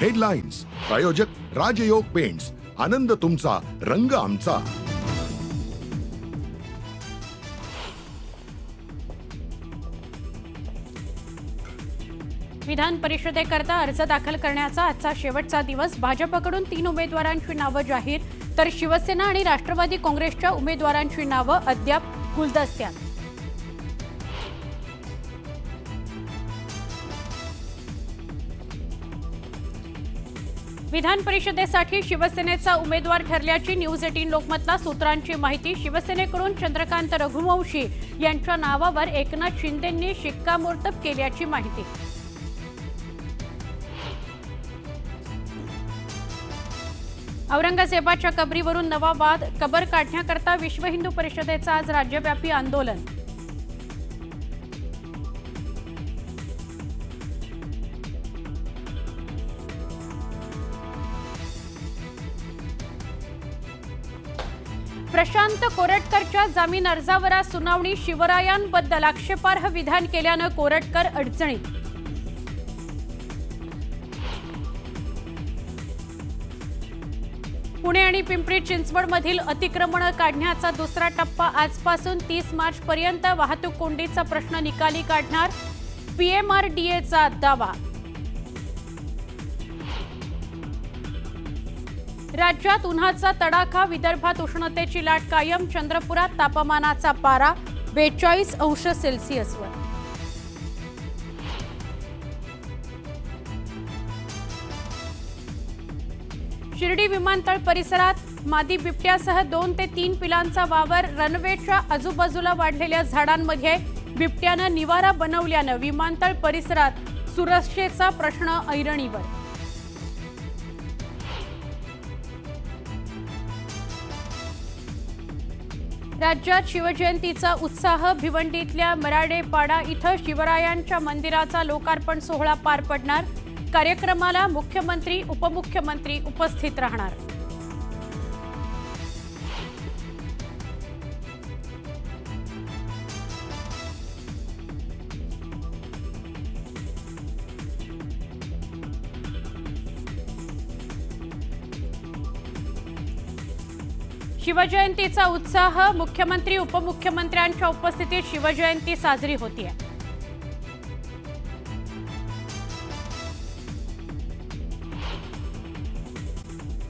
Headlines प्रायोजक राजयोग paints, आनंद तुमचा, रंग आमचा। विधान परिषदेकरता अर्ज दाखल करण्याचा आजचा शेवटचा दिवस। भाजपकडून 3 उमेदवारांची नावं जाहीर, तर शिवसेना आणि राष्ट्रवादी काँग्रेसच्या उमेदवारांची नावं अद्याप गुलदस्त्यात। विधान परिषदेसाठी शिवसेनेचा उमेदवार ठरल्याची न्यूज 18 लोकमतला सूत्रांची माहिती। शिवसेनेकडून चंद्रकांत रघुवंशी यांच्या नावावर एकनाथ शिंदेंनी शिक्कामोर्तब केल्याची माहिती। औरंगजेबाच्या कबरीवरून नवा वाद, कबर काढण्याकरता विश्व हिंदू परिषदेचं आज राज्यव्यापी आंदोलन। प्रशांत कोरटकरच्या जामीन अर्जावर आज सुनावणी। शिवरायांबद्दल आक्षेपार्ह विधान केल्यानं कोरटकर अडचणीत। पुणे आणि पिंपरी चिंचवडमधील अतिक्रमण काढण्याचा दुसरा टप्पा आजपासून 30 मार्च पर्यंत। वाहतूक कोंडीचा प्रश्न निकाली काढणार पीएमआरडीएचा दावा। राज्यात उन्हाचा तडाखा, विदर्भात उष्णतेची लाट कायम। चंद्रपुरात तापमानाचा पारा 42 अंश सेल्सिअसवर। शिर्डी विमानतळ परिसरात मादी बिबट्यासह 2 ते 3 पिलांचा वावर। रनवेच्या आजूबाजूला वाढलेल्या झाडांमध्ये बिबट्यानं निवारा बनवल्यानं विमानतळ परिसरात सुरक्षेचा प्रश्न ऐरणीवर। राज्यात शिवजयंतीचा उत्साह। भिवंडीतल्या मराडेपाडा इथं शिवरायांच्या मंदिराचा लोकार्पण सोहळा पार पडणार। कार्यक्रमाला मुख्यमंत्री, उपमुख्यमंत्री उपस्थित राहणार। शिवजयंतीचा उत्साह। मुख्यमंत्री, उपमुख्यमंत्र्यांच्या उपस्थितीत शिवजयंती साजरी होतीये।